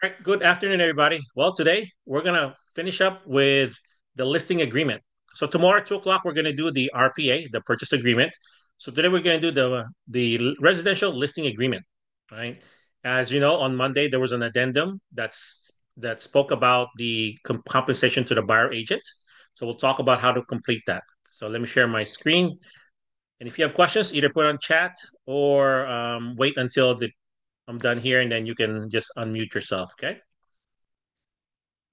All right, good afternoon, everybody. Well, today we're gonna finish up with the listing agreement. So tomorrow, 2 o'clock, we're gonna do the RPA, the purchase agreement. So today we're gonna do the residential listing agreement, right? As you know, on Monday there was an addendum that spoke about the compensation to the buyer agent. So we'll talk about how to complete that. So let me share my screen. And if you have questions, either put on chat or wait until I'm done here, and then you can just unmute yourself. Okay.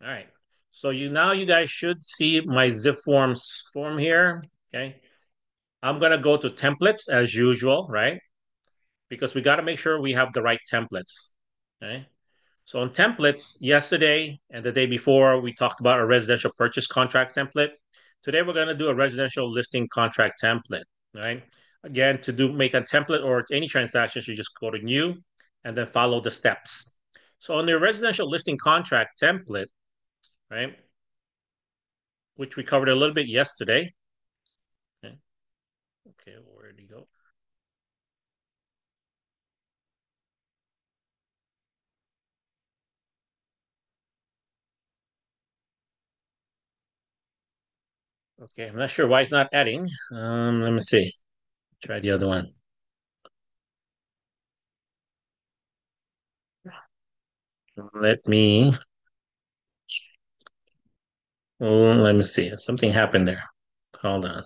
All right. So you guys should see my zip forms form here. Okay. I'm gonna go to templates as usual, right? Because we got to make sure we have the right templates. Okay. So on templates, yesterday and the day before, we talked about a residential purchase contract template. Today we're gonna do a residential listing contract template, right? Again, to do make a template or any transactions, you just go to new and then follow the steps. So on the residential listing contract template, right? Which we covered a little bit yesterday. Okay, okay, where did he go? Okay, I'm not sure why it's not adding. Let me see. Try the other one. Let me. Oh, let me see. Something happened there. Hold on.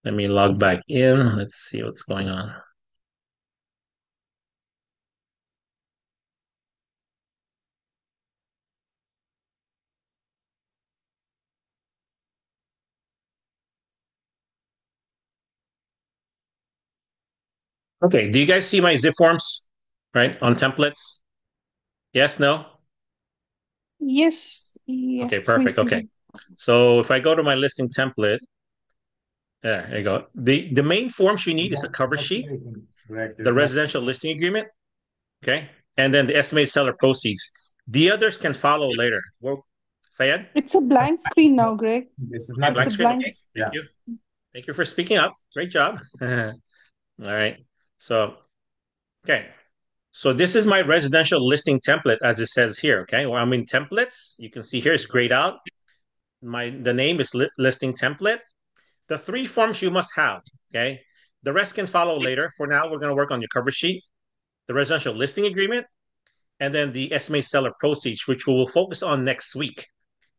Let me log back in. Let's see what's going on. Okay, do you guys see my zip forms? Right on templates? Yes, no? Yes, Okay, yes, we perfect. see Okay. them. So if I go to my listing template, there you go. The main forms you need is a cover sheet, the residential listing agreement, okay, and then the estimated seller proceeds. The others can follow later. Well, Sayed? It's a blank screen now, Greg. This is Okay, not It's the a blank screen. blank. Okay, thank you. Thank you for speaking up. Great job. All right. So, okay. So this is my residential listing template as it says here. Okay. Well, I'm in templates. You can see here it's grayed out. The name is listing template. The three forms you must have. Okay. The rest can follow later. For now, we're going to work on your cover sheet, the residential listing agreement, and then the estimated seller proceeds, which we will focus on next week.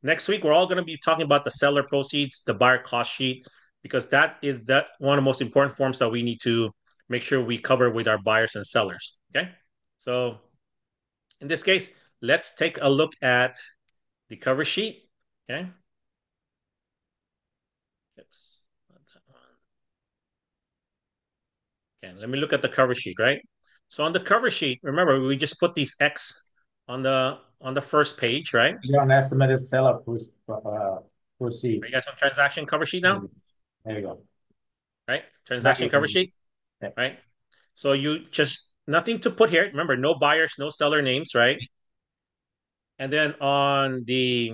Next week, we're all going to be talking about the seller proceeds, the buyer cost sheet, because that is that one of the most important forms that we need to make sure we cover with our buyers and sellers. Okay. So in this case, let's take a look at the cover sheet. Okay. Let's, okay. Let me look at the cover sheet, right? So on the cover sheet, remember we just put these X on the first page, right? You're an estimated seller Are proceed. you guys on transaction cover sheet now? There you go. Right? Now Transaction you cover can. sheet, right? So you just nothing to put here. Remember, no buyers, no seller names, right? And then on the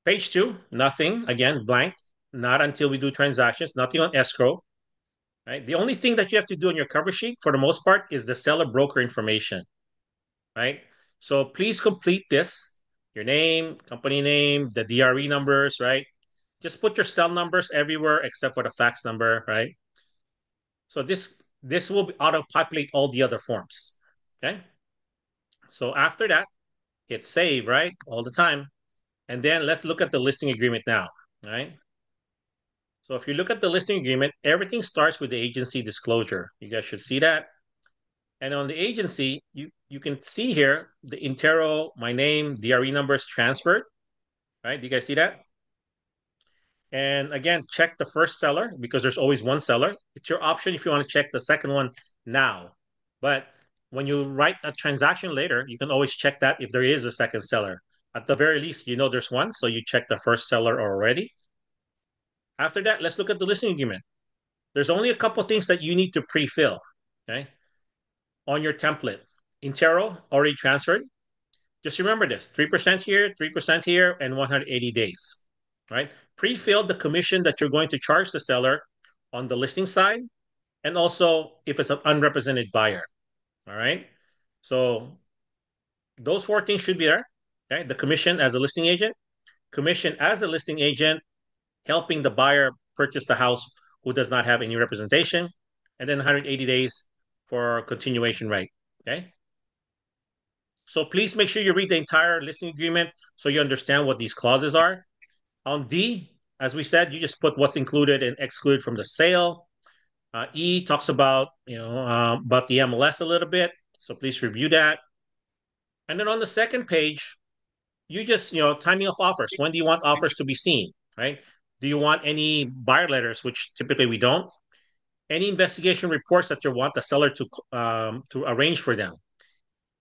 page two, nothing. Again, blank. Not until we do transactions. Nothing on escrow, right? The only thing that you have to do on your cover sheet, for the most part, is the seller broker information, right? So please complete this: your name, company name, the DRE numbers, right? Just put your cell numbers everywhere except for the fax number, right? So this will auto populate all the other forms. Okay. So after that, hit save, right? All the time. And then let's look at the listing agreement now. Right. So if you look at the listing agreement, everything starts with the agency disclosure. You guys should see that. And on the agency, you can see here the Intero, my name, DRE numbers transferred. Right. Do you guys see that? And again, check the first seller because there's always one seller. It's your option if you want to check the second one now. But when you write a transaction later, you can always check that if there is a second seller. At the very least, you know there's one, so you check the first seller already. After that, let's look at the listing agreement. There's only a couple things that you need to pre-fill, okay, on your template. Intero already transferred. Just remember this: 3% here, 3% here, and 180 days. Right? Pre-fill the commission that you're going to charge the seller on the listing side, and also if it's an unrepresented buyer. All right. So those four things should be there. Okay, the commission as a listing agent, commission as a listing agent, helping the buyer purchase the house who does not have any representation, and then 180 days for continuation right. Okay. So please make sure you read the entire listing agreement so you understand what these clauses are. On D, as we said, you just put what's included and excluded from the sale. E talks about the MLS a little bit, so please review that. And then on the second page, you just timing of offers. When do you want offers to be seen? Right? Do you want any buyer letters, which typically we don't? Any investigation reports that you want the seller to arrange for them?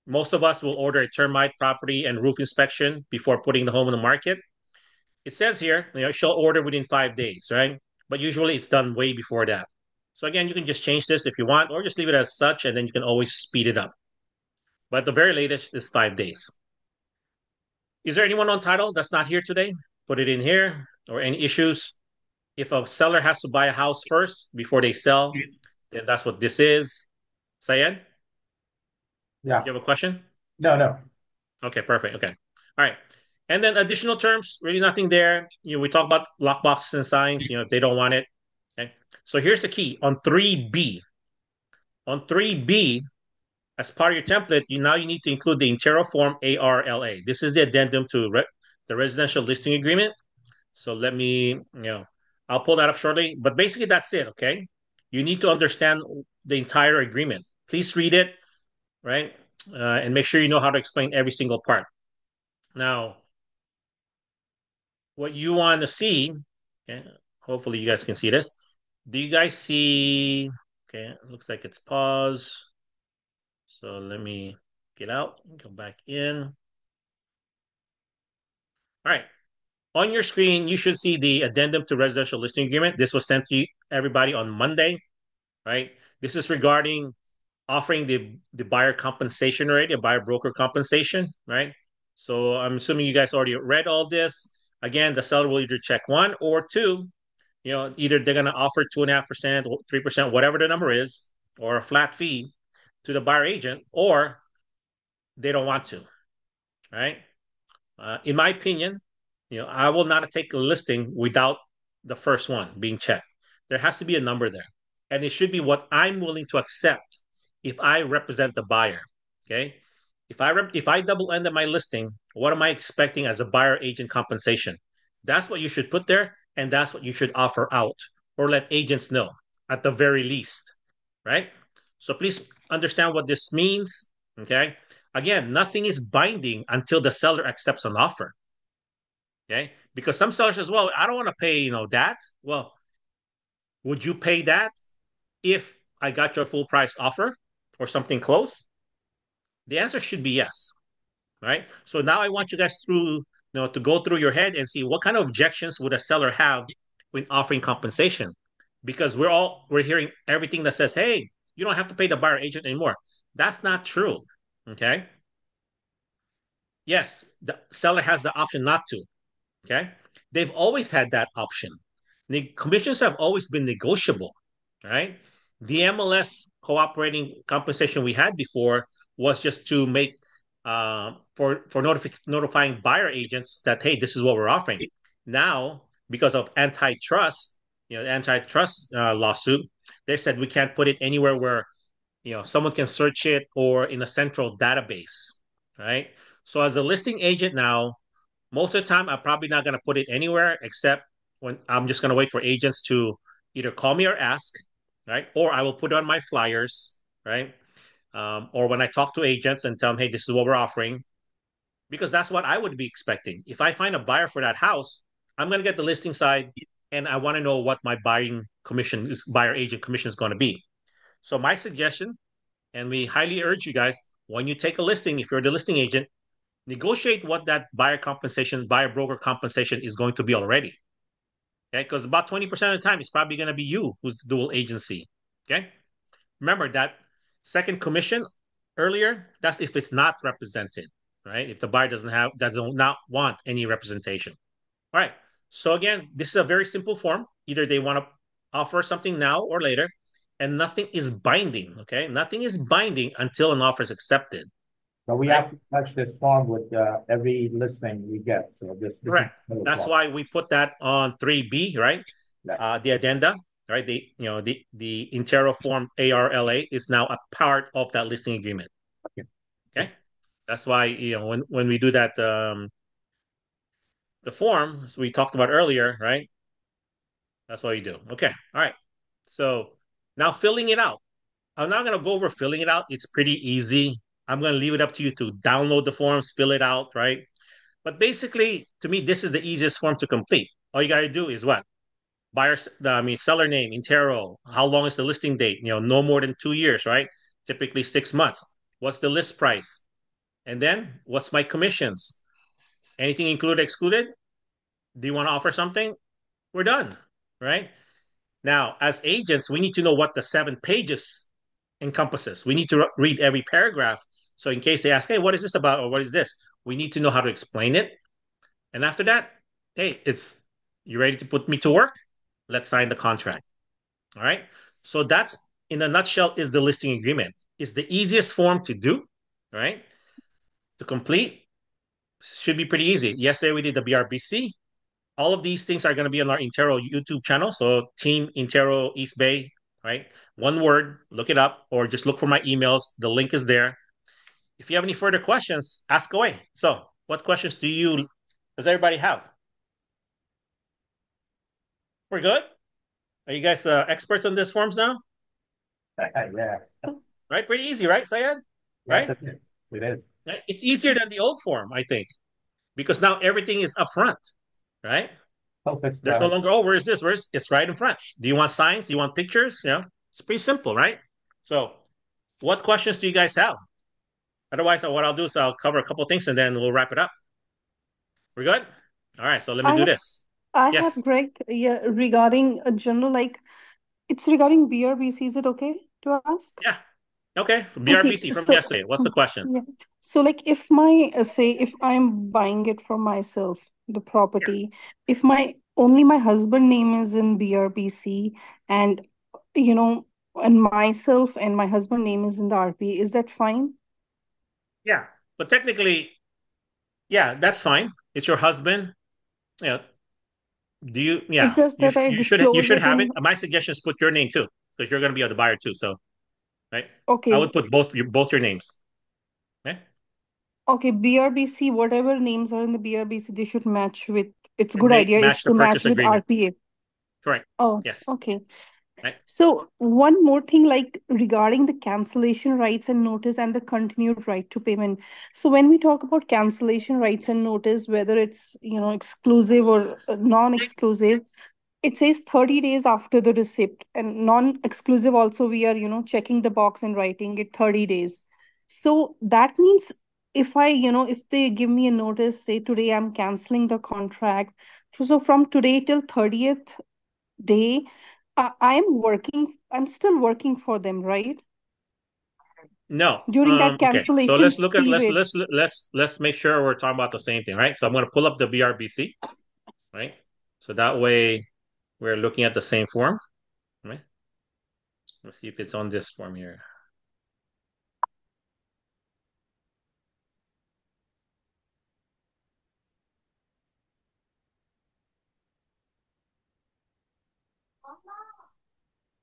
Most of us will order a termite property and roof inspection before putting the home on the market. It says here, she'll order within 5 days, right? But usually it's done way before that. So again, you can just change this if you want, or just leave it as such, and then you can always speed it up. But the very latest is 5 days. Is there anyone on title that's not here today? Put it in here, or any issues. If a seller has to buy a house first before they sell, then that's what this is. Syed, Yeah. you have a question? No, no. Okay, perfect. Okay. All right. And then additional terms, really nothing there. We talk about lock boxes and signs, if they don't want it. Okay. So here's the key on 3B. On 3B, as part of your template, you need to include the interior form ARLA. This is the addendum to the residential listing agreement. So I'll pull that up shortly. But basically, that's it. Okay. You need to understand the entire agreement. Please read it, right? And make sure you know how to explain every single part. Now, what you want to see, okay, hopefully you guys can see this. Do you guys see? Okay, it looks like it's paused. So let me get out and go back in. All right. On your screen, you should see the addendum to residential listing agreement. This was sent to everybody on Monday, right? This is regarding offering the buyer compensation rate, a buyer broker compensation, right? So I'm assuming you guys already read all this. Again, the seller will either check one or two. Either they're going to offer 2.5%, 3%, whatever the number is, or a flat fee to the buyer agent, or they don't want to, right? In my opinion, I will not take a listing without the first one being checked. There has to be a number there, and it should be what I'm willing to accept if I represent the buyer. Okay, if I double ended my listing, what am I expecting as a buyer agent compensation? That's what you should put there, and that's what you should offer out or let agents know at the very least, right? So please understand what this means. Okay, again, nothing is binding until the seller accepts an offer. Okay. Because some sellers as well, I don't want to pay, that. Well, would you pay that if I got your full price offer or something close? The answer should be yes. Right. So now I want you guys to go through your head and see what kind of objections would a seller have when offering compensation. Because we're hearing everything that says, hey, you don't have to pay the buyer agent anymore. That's not true. Okay. Yes, the seller has the option not to. Okay. They've always had that option. The commissions have always been negotiable, right? The MLS cooperating compensation we had before was just to make for notifying buyer agents that, hey, this is what we're offering. Now, because of antitrust, the antitrust lawsuit, they said we can't put it anywhere where someone can search it or in a central database, right? So as a listing agent now, most of the time, I'm probably not going to put it anywhere except when I'm just going to wait for agents to either call me or ask, right? Or I will put it on my flyers, right? Or when I talk to agents and tell them, hey, this is what we're offering, because that's what I would be expecting. If I find a buyer for that house, I'm going to get the listing side and I want to know what my buyer agent commission is going to be. So my suggestion, and we highly urge you guys, when you take a listing, if you're the listing agent, negotiate what that buyer broker compensation is going to be already. Okay, because about 20% of the time it's probably going to be you who's dual agency. Okay, remember that second commission earlier, that's if it's not represented, right? If the buyer doesn't not want any representation. All right. So again, this is a very simple form. Either they want to offer something now or later. and nothing is binding. Okay, nothing is binding until an offer is accepted. So we Right? have to touch this form with every listing we get. So this is Correct. the That's form. why we put that on 3B, right? Yeah. The addenda, right? The Intero form ARLA is now a part of that listing agreement. Okay. Okay. That's why when we do that the form we talked about earlier, right? That's what you do. Okay. All right. So now filling it out. I'm not going to go over filling it out. It's pretty easy. I'm going to leave it up to you to download the forms, fill it out, right? But basically, to me, this is the easiest form to complete. All you got to do is what? Buyer, I mean, seller name, Intero. How long is the listing date? No more than 2 years, right? Typically 6 months. What's the list price? And then what's my commissions? Anything included, excluded? Do you want to offer something? We're done, right? Now, as agents, we need to know what the 7 pages encompasses. We need to read every paragraph. So in case they ask, hey, what is this about? Or what is this? We need to know how to explain it. And after that, hey, it's you ready to put me to work? Let's sign the contract. All right. So that's in a nutshell is the listing agreement. It's the easiest form to do, right? To complete should be pretty easy. Yesterday we did the BRBC. All of these things are going to be on our Intero YouTube channel. So Team Intero East Bay, right? One word, look it up, or just look for my emails. The link is there. If you have any further questions, ask away. So, what questions does everybody have? We're good. Are you guys experts on this forms now? Yeah. Right? Pretty easy, right, Sayed? Yes, Right? it is. It is. Right? It's easier than the old form, I think, because now everything is upfront, right? There's no Self-explanatory. longer, oh, where is this? Where's it's right in front. Do you want signs? Do you want pictures? It's pretty simple, right? So, what questions do you guys have? Otherwise, what I'll do is I'll cover a couple of things and then we'll wrap it up. We're good? All right, so let me I do have, this. I have Yes. Greg, yeah, regarding a general, like, it's regarding BRBC. Is it okay to ask? Yeah. Okay. Okay, BRBC from so yesterday. What's the question? yeah. So like if my say if I'm buying it for myself, the Yeah. property, if my only my husband name is in BRBC and you know and myself and my husband name is in the RP, is that fine? Yeah. But technically, yeah, that's fine. It's your husband. Yeah. It's Yeah, just you, that sh- I you disclose should it have it. in. My suggestion is put your name too, because you're going to be the buyer too. So, right. I Okay, would put both your names. Okay. okay, BRBC, whatever names are in the BRBC, they should match with, it's a And good they idea match if the they match purchase with agreement. RPA. Correct. Oh, Yes. okay. Right. So one more thing, like regarding the cancellation rights and notice and the continued right to payment. So when we talk about cancellation rights and notice, whether it's, exclusive or non-exclusive, it says 30 days after the receipt, and non-exclusive also we are, checking the box and writing it 30 days. So that means if if they give me a notice, say today I'm canceling the contract. So from today till 30th day, I'm still working for them, right? No. During that Okay. So cancellation let's look at period. let's make sure we're talking about the same thing, right? So I'm going to pull up the BRBC, right? So that way we're looking at the same form, right? Let's see if it's on this form here.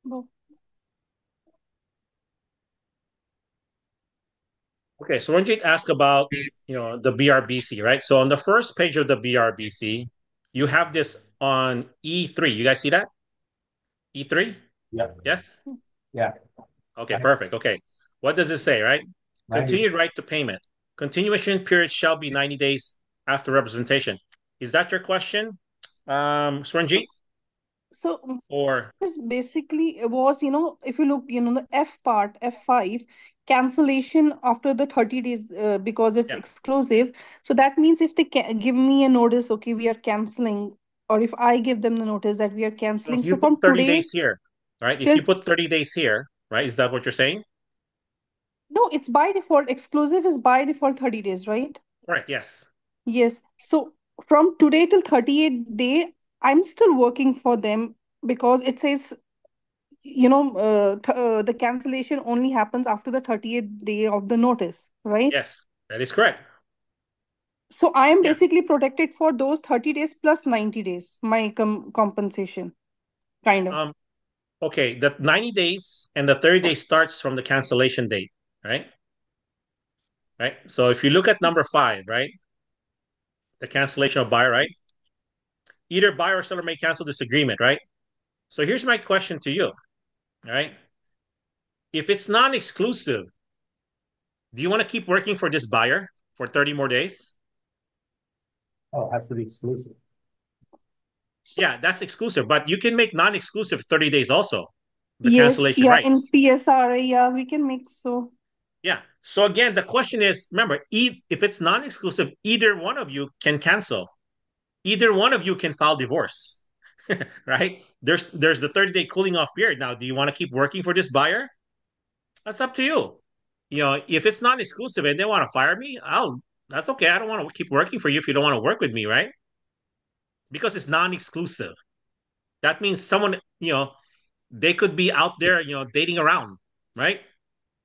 Oh, Okay, so Ranjit asked about the BRBC, right? So on the first page of the BRBC, you have this on E3. You guys see that? E3? Yeah. Yes? Yeah. Okay, perfect. Okay. What does it say, right? 90. Continued right to payment. Continuation period shall be 90 days after representation. Is that your question, Swaranjit? so Or this basically was, if you look, the F part, F5, cancellation after the 30 days, because it's yeah. exclusive. So that means if they give me a notice, okay, we are canceling, or if I give them the notice that we are So if canceling. you So put from 30 today days here, right? If till, you put 30 days here, right? Is that what you're saying? no, it's by default, exclusive is by default 30 days, right? Correct. Yes. Yes. So from today till 38th day, I'm still working for them because it says the cancellation only happens after the 30th day of the notice, right? Yes, that is correct. So I am Yeah. basically protected for those 30 days plus 90 days, my compensation, kind of. Um, okay, the 90 days and the 30 days starts from the cancellation date, right? Right. So if you look at number five, right? The cancellation of buyer, right? Either buyer or seller may cancel this agreement, right? So here's my question to you, right? If it's non-exclusive, do you want to keep working for this buyer for 30 more days? Oh, it has to be exclusive. So, Yeah, that's exclusive, but you can make non-exclusive 30 days also, the yes, cancellation yeah, in rights. PSRA, yeah, we can make so. Yeah. So again, the question is, remember, if it's non-exclusive, either one of you can cancel. Either one of you can file divorce, right? There's the 30-day cooling off period. Now, do you want to keep working for this buyer? That's up to you. If it's non-exclusive and they want to fire me, that's okay. I don't want to keep working for you if you don't want to work with me, right? Because it's non-exclusive. That means someone, they could be out there, dating around, right?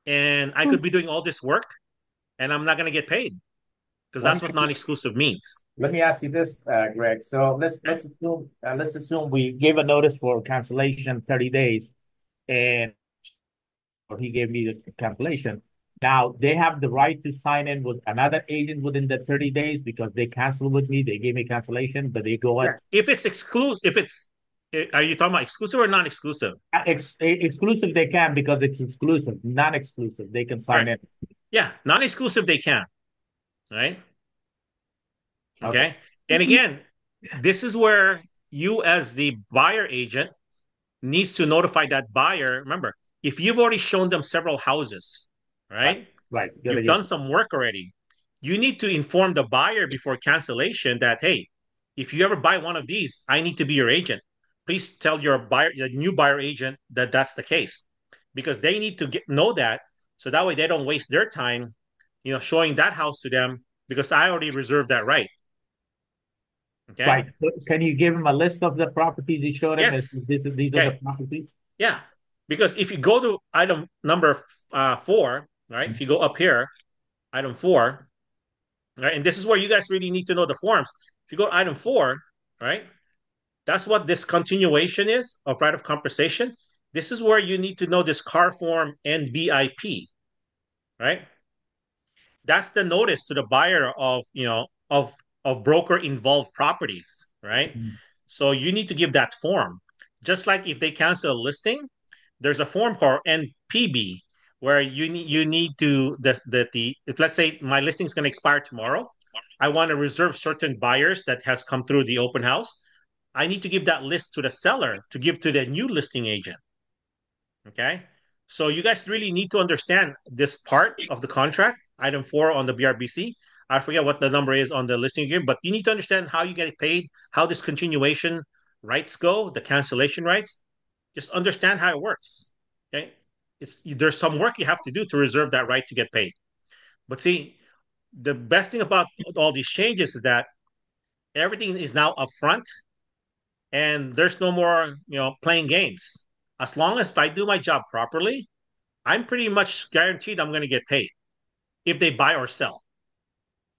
And I Hmm. could be doing all this work and I'm not going to get paid because Let that's me what non-exclusive means. let me ask you this, Greg. So Okay? let's assume we gave a notice for cancellation 30 days, and or he gave me the cancellation. Now they have the right to sign in with another agent within the 30 days because they canceled with me. They gave me cancellation, but they go Yeah. at If it's exclusive, are you talking about exclusive or non-exclusive? exclusive. They can because it's exclusive. Non-exclusive, they can All sign right. in. Yeah. Non-exclusive, they can, right? Okay. Okay. And again, this is where you as the buyer agent needs to notify that buyer. Remember, if you've already shown them several houses, Right. right? Right. Good You've idea. done some work already. You need to inform the buyer before cancellation that, hey, if you ever buy one of these, I need to be your agent. Please tell your buyer, your new buyer agent, that that's the case, because they need to know that, so that way they don't waste their time, showing that house to them because I already reserved that right. Okay. Right. So can you give him a list of the properties you showed him? Yes. These are the Okay. properties. Yeah. Because if you go to item number four, right? If you go up here, item four, right? And this is where you guys really need to know the forms. If you go to item four, right? That's what this continuation is of right of compensation. This is where you need to know this car form NBIP, right? That's the notice to the buyer of broker involved properties, right? Mm. So you need to give that form. Just like if they cancel a listing, there's a form called NPB where you need to the if let's say my listing is going to expire tomorrow, I want to reserve certain buyers that has come through the open house. I need to give that list to the seller to give to the new listing agent. Okay. So you guys really need to understand this part of the contract, item four on the BRBC. I forget what the number is on the listing agreement, but you need to understand how you get paid, how this continuation rights go, the cancellation rights. Just understand how it works. Okay. There's some work you have to do to reserve that right to get paid. But see, the best thing about all these changes is that everything is now upfront and there's no more, playing games. As long as if I do my job properly, I'm pretty much guaranteed I'm going to get paid if they buy or sell,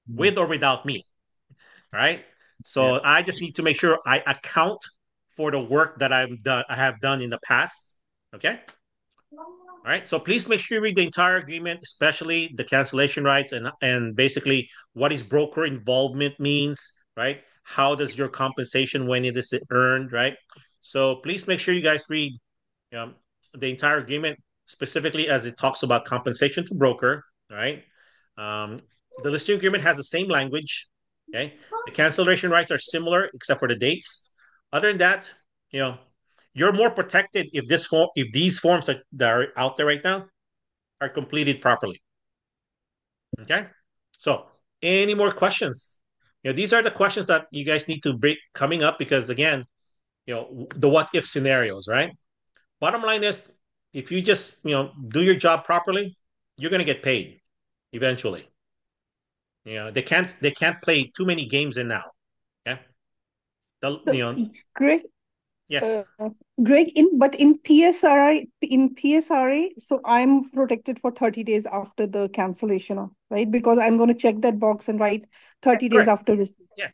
Mm. with or without me, right? Yeah. So I just need to make sure I account for the work that I have done in the past. Okay. All right. So please make sure you read the entire agreement, especially the cancellation rights and basically what is broker involvement means, right? How does your compensation when it is earned, right? So please make sure you guys read um, the entire agreement, specifically as it talks about compensation to broker, right? Um, the listing agreement has the same language. Okay. The cancellation rights are similar except for the dates. Other than that, you know, you're more protected if these forms that are out there right now are completed properly. Okay. So any more questions? These are the questions that you guys need to break coming up because again, the what if scenarios, right? Bottom line is, if you just do your job properly, you're going to get paid eventually. They can't play too many games in now. Okay, So, great. Yes. Greg, in PSRA, so I'm protected for 30 days after the cancellation, right? Because I'm going to check that box and write 30 days Correct. after receipt. Yeah.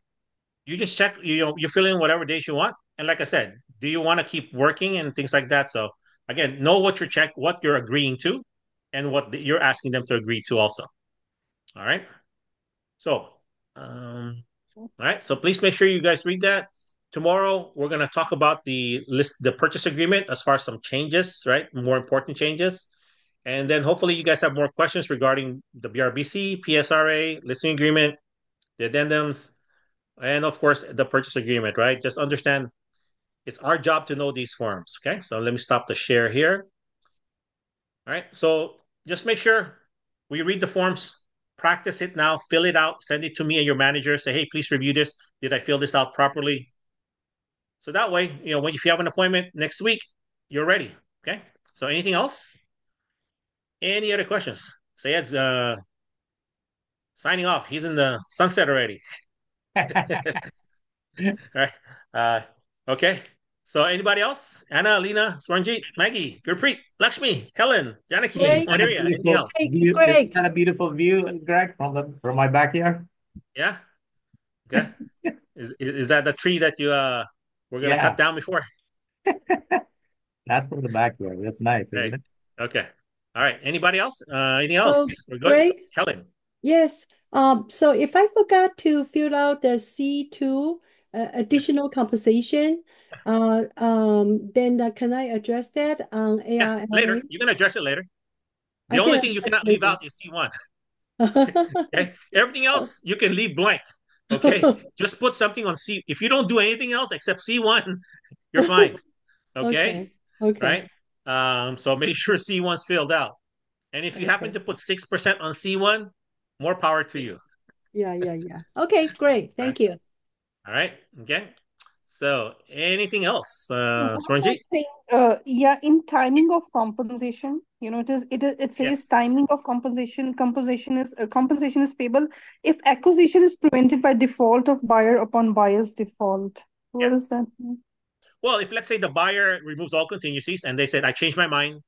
You just check, you fill in whatever days you want. And like I said, do you want to keep working and things like that? So again, know what you're agreeing to and what you're asking them to agree to also. All right. So, all right. So please make sure you guys read that. Tomorrow we're going to talk about the purchase agreement as far as some changes, right? More important changes. And then hopefully you guys have more questions regarding the BRBC, PSRA, listing agreement, the addendums, and of course the purchase agreement, right? Just understand it's our job to know these forms. Okay. So let me stop the share here. All right. So just make sure we read the forms, practice it now, fill it out, send it to me and your manager. Say, hey, please review this. Did I fill this out properly? So that way, if you have an appointment next week, you're ready. Okay. So anything else? Any other questions? Sayed's signing off. He's in the sunset already. All right. Uh, okay. So anybody else? Anna, Lena, Swaranjit, Maggie, Gurpreet, Lakshmi, Helen, Janaki, Isn't that a Maria, anything beautiful else? Greg, view? Isn't Greg, that a beautiful view, Greg, from my backyard? Yeah. Okay. Is that the tree that you were gonna cut Yeah, down before? that's from the backyard. That's nice, Right. isn't it? Okay. All right. Anybody else? Anything else? So, We're good. Greg, Helen. yes. So if I forgot to fill out the C2 additional compensation, then can I address that on Yeah. Later. ARLA? You can address it later. The I can only thing you address cannot leave later. out is C1. Okay. Everything else you can leave blank. Okay. Just put something on C. If you don't do anything else except C1, you're fine. Okay. Okay. Okay. Right. So make sure C1's filled out. And if you happen Okay. to put 6% on C1, more power to you. Yeah, yeah, yeah. Okay, great. All right. Thank you. All right. Okay. So anything else, one more Swaranjit? thing. Yeah, in timing of compensation, it says Yes. timing of compensation. Compensation is payable if acquisition is prevented by default of buyer upon buyer's default. Yeah. What does that mean? Well, if let's say the buyer removes all contingencies and they said, I changed my mind,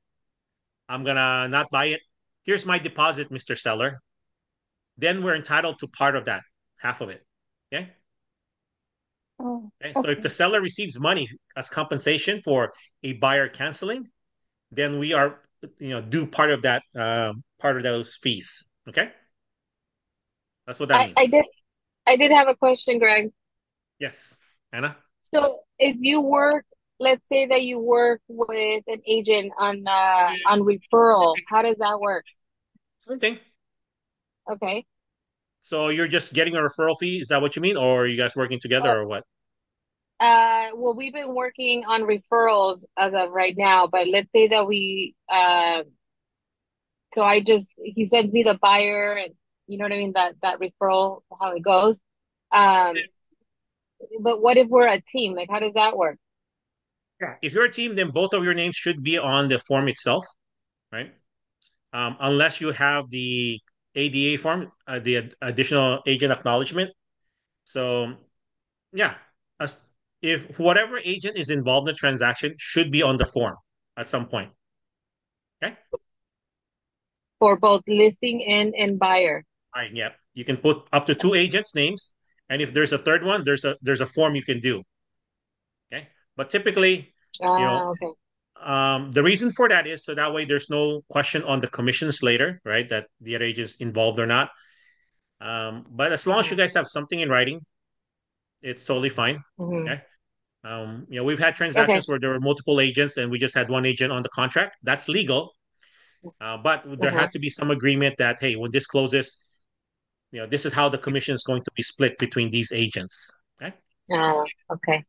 I'm gonna not buy it. Here's my deposit, Mr. Seller. Then we're entitled to part of that, half of it. Okay. Oh, Okay. So if okay. the seller receives money as compensation for a buyer canceling, then we are, due part of those fees. Okay. That's what that I, I means. did I did have a question, Greg. Yes. Anna? So if you work, let's say that you work with an agent on referral, how does that work? Same thing. Okay. So you're just getting a referral fee? Is that what you mean? Or are you guys working together Well, or what? well, we've been working on referrals as of right now, but let's say that so he sends me the buyer and you know what I mean, that referral, how it goes. Um, but what if we're a team? Like, how does that work? Yeah. If you're a team, then both of your names should be on the form itself, right? Unless you have the ADA form, the additional agent acknowledgement. So, yeah, as, if whatever agent is involved in the transaction should be on the form at some point. Okay. For both listing and buyer. All right. Yeah. You can put up to two agents' names, and if there's a third one, there's a form you can do. Okay. But typically, you know, Okay. the reason for that is so that way there's no question on the commissions later, right? That the other agent's involved or not. But as long as you Hmm. guys have something in writing, it's totally fine. Hmm. Okay. We've had Okay. transactions where there were multiple agents and we just had one agent on the contract. That's legal. But there Uh-huh. had to be some agreement that, hey, when this closes, this is how the commission is going to be split between these agents. Okay. Okay.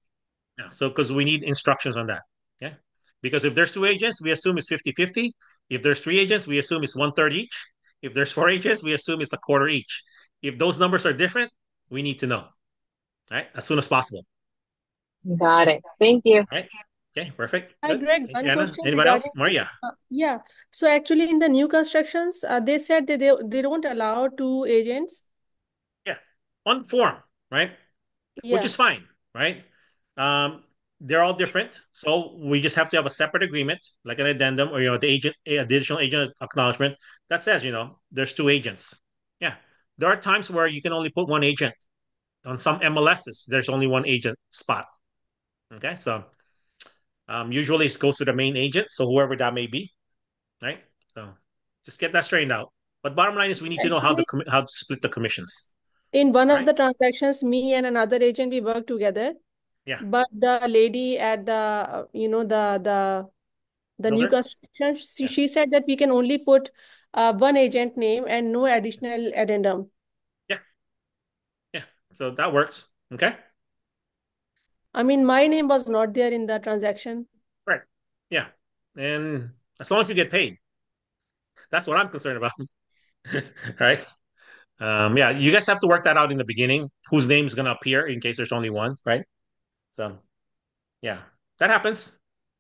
Yeah. So, because we need instructions on that. Okay. Because if there's two agents, we assume it's 50-50. If there's three agents, we assume it's one third each. If there's four agents, we assume it's a quarter each. If those numbers are different, we need to know, right? As soon as possible. Got it. Thank you. All right. Okay. Perfect. Hi, Good. Greg. Thank you, One Anna. question Anybody else? regarding this. Maria. Yeah. So actually, in the new constructions, they said that they don't allow two agents. Yeah. On form, right? Which Yeah. is fine, right? Um, they're all different. So we just have to have a separate agreement, like an addendum or the agent, additional agent acknowledgement that says, there's two agents. Yeah. There are times where you can only put one agent on some MLSs. There's only one agent spot. Okay. So usually it goes to the main agent. So whoever that may be, right? So just get that straightened out. But bottom line is we need to know Actually, how to split the commissions. in one All of right. the transactions, me and another agent, we work together. Yeah. But the lady at the new Builder. construction, Yeah. she said that we can only put one agent name and no additional addendum. Yeah. Yeah. So that works. Okay. I mean, my name was not there in the transaction. Right. Yeah. And as long as you get paid, that's what I'm concerned about. Right. Yeah. You guys have to work that out in the beginning. Whose name is going to appear in case there's only one. Right. So yeah, that happens.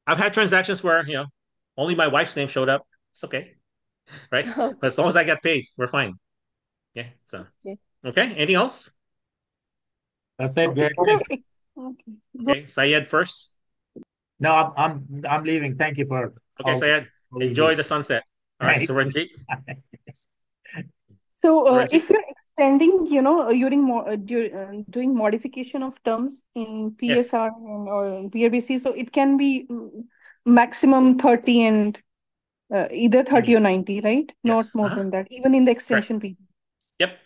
I've had transactions where only my wife's name showed up. It's okay. Right. But as long as I get paid, we're fine. Yeah. So Okay. okay. Anything else? That's it, Okay, Greg. sir. Thank you. Okay. Okay. Syed first. No, I'm leaving. Thank you for Okay, all Syed. all you Enjoy do. the sunset. All right. Thank So you. So, Renji. if you're extending, doing modification of terms in Yes. PSR or BRBC, so it can be maximum 30 and either 30 or 90, right? Not Yes. more than that, even in the Correct. extension period. Yep.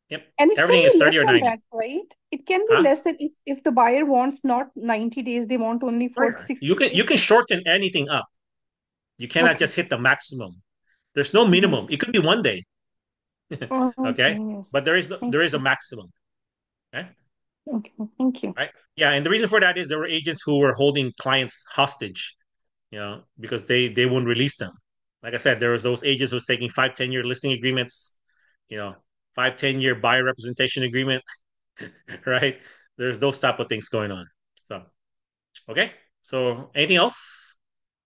Yep. And it can Everything is be less 30 or than 90. that, right? It can be Huh? less than if the buyer wants not 90 days, they want only Right. 40, 60 You days. can shorten anything up. You cannot Okay. just hit the maximum. There's no Mhm. minimum. It could be one day. Okay, Okay. yes. But Thank there is a you. maximum. Okay. Okay, thank you. Right. Yeah. And the reason for that is there were agents who were holding clients hostage, because they wouldn't release them. Like I said, there was those agents who was taking 5, 10 year listing agreements, you know, 5, 10 year buyer representation agreement, right? There's those type of things going on. So, okay. So anything else,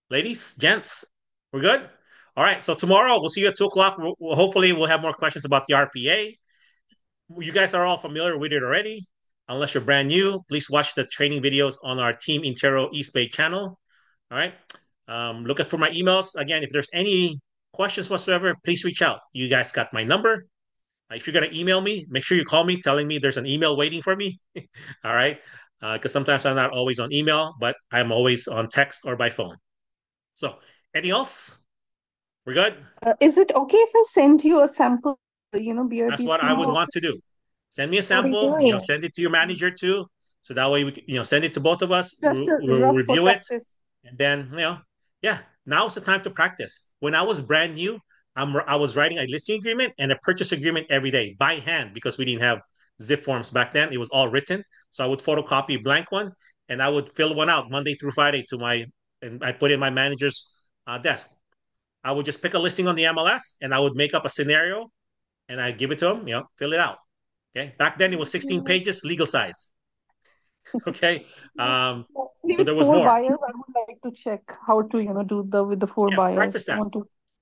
ladies, gents? We're good? All right. So tomorrow we'll see you at 2 o'clock. Hopefully we'll have more questions about the RPA. You guys are all familiar with it already. Unless you're brand new, please watch the training videos on our Team Intero East Bay channel. All right. Look out for my emails. Again, if there's any questions whatsoever, please reach out. You guys got my number. If you're going to email me, make sure you call me telling me there's an email waiting for me. All right. Because sometimes I'm not always on email, but I'm always on text or by phone. So, anything else? We're good? Is it okay if I send you a sample, That's what BRBC? I would want to do. Send me a What are you sample, doing? send it to your manager too. So that way we can, send it to both of us. Just a We'll rough for review it. practice. And then, yeah, now's the time to practice. When I was brand new, I was writing a listing agreement and a purchase agreement every day by hand because we didn't have zip forms back then. It was all written. So I would photocopy a blank one and I would fill one out Monday through Friday and I put in my manager's desk. I would just pick a listing on the MLS and I would make up a scenario and I give it to him, fill it out. Okay. Back then it was 16 pages, legal size. Okay. Yes. Actually, So with there was four more. buyers, I would like to check how to, do with the four Yeah, buyers. practice that.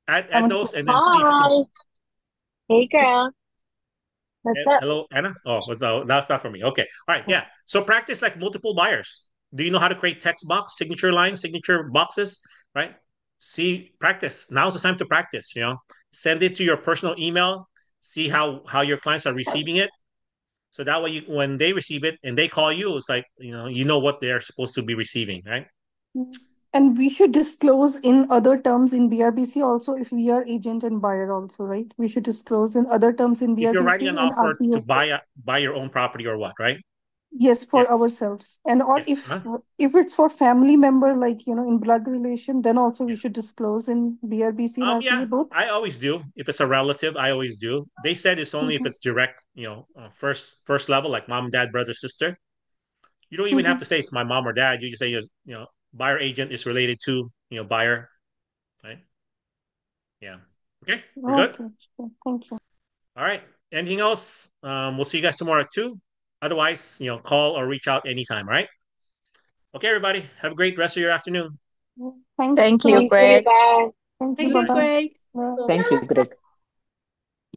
I Add want to. those and then see if you can. Hi. Hey, girl. What's up? Hello, Anna. Oh, that's not for me. Okay. All right. Yeah. So practice like multiple buyers. Do you know how to create text box, signature lines, signature boxes? Right. See, practice. Now's the time to practice. Send it to your personal email. See how your clients are receiving it. So that way, when they receive it and they call you, it's like what they're supposed to be receiving, right? And we should disclose in other terms in BRBC also if we are agent and buyer also, right? We should disclose in other terms in If you're BRBC writing an and offer to RPO. buy your own property or what, right? Yes, for Yes. ourselves. And or Yes. Huh? if it's for family member, like, in blood relation, then also we should disclose in BRBC and Yeah, RPA both. I always do. If it's a relative, I always do. They said it's only if Mhm. it's direct, first level, like mom, dad, brother, sister. You don't even have Mhm. to say it's my mom or dad. You just say, buyer agent is related to, buyer, right? Yeah. Okay, we're good. Okay, sure. Thank you. All right. Anything else? We'll see you guys tomorrow at 2. Otherwise, call or reach out anytime. All right. Okay, everybody. Have a great rest of your afternoon. Thank you Thank so you, much. Thank you. Greg. Bye. Thank you. Thank Bye you, bye. Greg. Bye. Thank you, Greg.